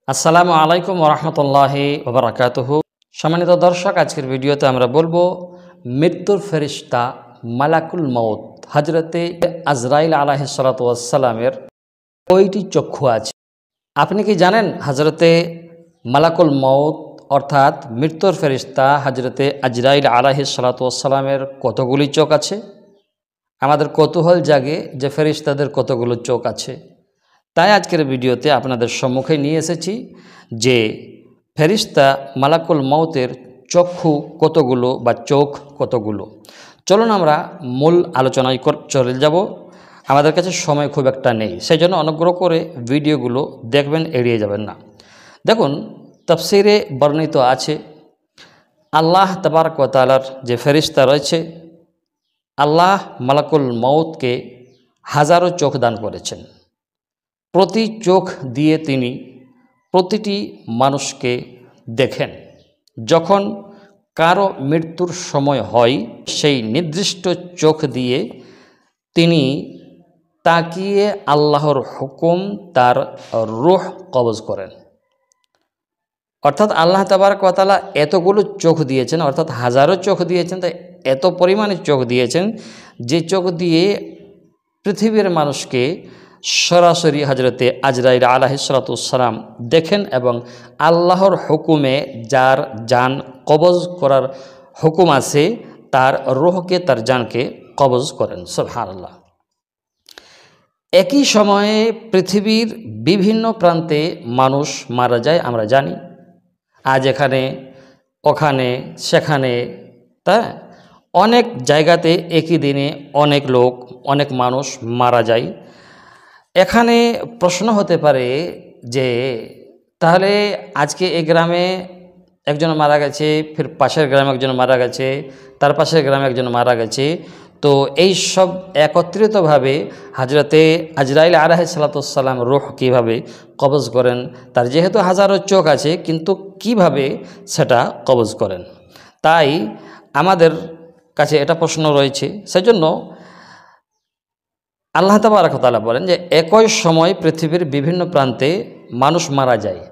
আসসালামু আলাইকুম ওরহমতুল্লাহি ওবরাকাতুহু। সম্মানিত দর্শক, আজকের ভিডিওতে আমরা বলবো মৃত্যুর ফেরেশতা মালাকুল মউত হজরতে আজরাইল আলাইহিস সালাতু ওয়াস সালামের কয়টি চক্ষু আছে? আপনি কি জানেন হজরতে মালাকুল মউত অর্থাৎ মৃত্যুর ফেরেশতা হজরতে আজরাইল আলাইহিস সালাতু ওয়াস সালামের কতগুলি চোখ আছে? আমাদের কৌতূহল জাগে যে ফেরেশতাদের কতগুলো চোখ আছে। তাই আজকের ভিডিওতে আপনাদের সম্মুখে নিয়ে এসেছি যে ফেরেশতা মালাকুল মউতের চক্ষু কতগুলো বা চোখ কতগুলো। চলুন আমরা মূল আলোচনায় চলে যাব। আমাদের কাছে সময় খুব একটা নেই, সেই জন্য অনুগ্রহ করে ভিডিওগুলো দেখবেন, এড়িয়ে যাবেন না। দেখুন, তাফসীরে বর্ণিত আছে আল্লাহ তাবারক ওয়া তাআলার যে ফেরেশতা রয়েছে, আল্লাহ মালাকুল মউতকে হাজারো চোখ দান করেছেন। প্রতি চোখ দিয়ে তিনি প্রতিটি মানুষকে দেখেন। যখন কারো মৃত্যুর সময় হয়, সেই নির্দিষ্ট চোখ দিয়ে তিনি তাকিয়ে আল্লাহর হুকুম তার রূহ কবজ করেন। অর্থাৎ আল্লাহ তাবারক ওয়া তাআলা এতগুলো চোখ দিয়েছেন, অর্থাৎ হাজারো চোখ দিয়েছেন, তাই এত পরিমাণে চোখ দিয়েছেন যে চোখ দিয়ে পৃথিবীর মানুষকে সরাসরি হজরতে আজরাইল আলাইহিস সালাতু ওয়াস সালাম দেখেন এবং আল্লাহর হুকুমে যার জান কবজ করার হুকুম আছে তার রূহকে, তার জানকে কবজ করেন। সুবহানাল্লাহ। একই সময়ে পৃথিবীর বিভিন্ন প্রান্তে মানুষ মারা যায়, আমরা জানি। আজ এখানে, ওখানে, সেখানে, তা অনেক জায়গাতে একই দিনে অনেক লোক, অনেক মানুষ মারা যায়। এখানে প্রশ্ন হতে পারে যে তাহলে আজকে এই গ্রামে একজন মারা গেছে, ফির পাশের গ্রামে একজন মারা গেছে, তার পাশের গ্রামে একজন মারা গেছে, তো এই সব একত্রিতভাবে হজরতে আজরাইল আলাইহিস সালাতু ওয়াস সালাম রূহ কীভাবে কবজ করেন? তার যেহেতু হাজারো চোখ আছে, কিন্তু কিভাবে সেটা কবজ করেন? তাই আমাদের কাছে এটা প্রশ্ন রয়েছে। সেজন্য আল্লাহ তাবারক ওয়া তাআলা বলেন যে একই সময় পৃথিবীর বিভিন্ন প্রান্তে মানুষ মারা যায়,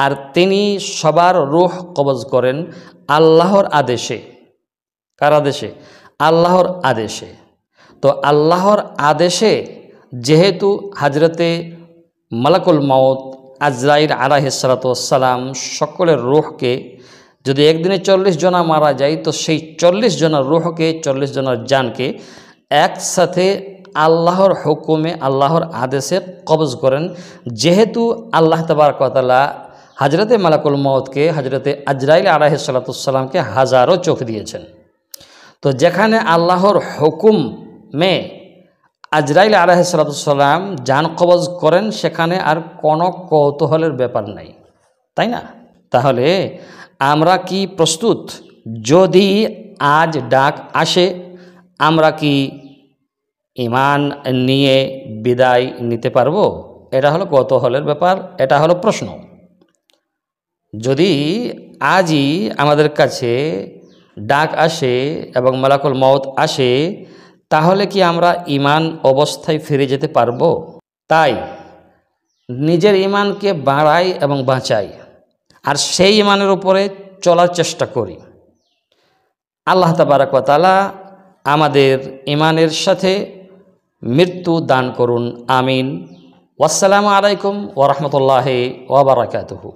আর তিনি সবার রূহ কবজ করেন আল্লাহর আদেশে। কার আদেশে? আল্লাহর আদেশে। তো আল্লাহর আদেশে যেহেতু হজরতে মালাকুল মউত আজরাইল আলাইহিস সালাতু ওয়াস সালাম সকলের রূহকে, যদি একদিনে 40 জনা মারা যায়, তো সেই 40 জনের রূহকে, 40 জনের জানকে একসাথে আল্লাহর হুকুমে, আল্লাহর আদেশে কবজ করেন। যেহেতু আল্লাহ তাবারক ওয়া তাআলা হজরতে মালাকুল মউতকে, হজরতে আজরাইল আলাইহিস সালাতু ওয়াস সালামকে হাজারো চোখ দিয়েছেন, তো যেখানে আল্লাহর হুকুমে আজরাইল আলাইহিস সালাতু ওয়াস সালাম জান কবজ করেন, সেখানে আর কোনো কৌতূহলের ব্যাপার নাই, তাই না? তাহলে আমরা কি প্রস্তুত? যদি আজ ডাক আসে, আমরা কি ঈমান নিয়ে বিদায় নিতে পারবো? এটা হলো কৌতূহলের ব্যাপার, এটা হলো প্রশ্ন। যদি আজই আমাদের কাছে ডাক আসে এবং মালাকুল মউত আসে, তাহলে কি আমরা ঈমান অবস্থায় ফিরে যেতে পারবো? তাই নিজের ঈমানকে বাড়াই এবং বাঁচাই, আর সেই ঈমানের উপরে চলার চেষ্টা করি। আল্লাহ তাবারক ওয়া তাআলা আমাদের ঈমানের সাথে মৃত্যু দান করুন, আমিন। ওয়াসসালামু আলাইকুম ওয়া রাহমাতুল্লাহি ওয়া বারাকাতুহু।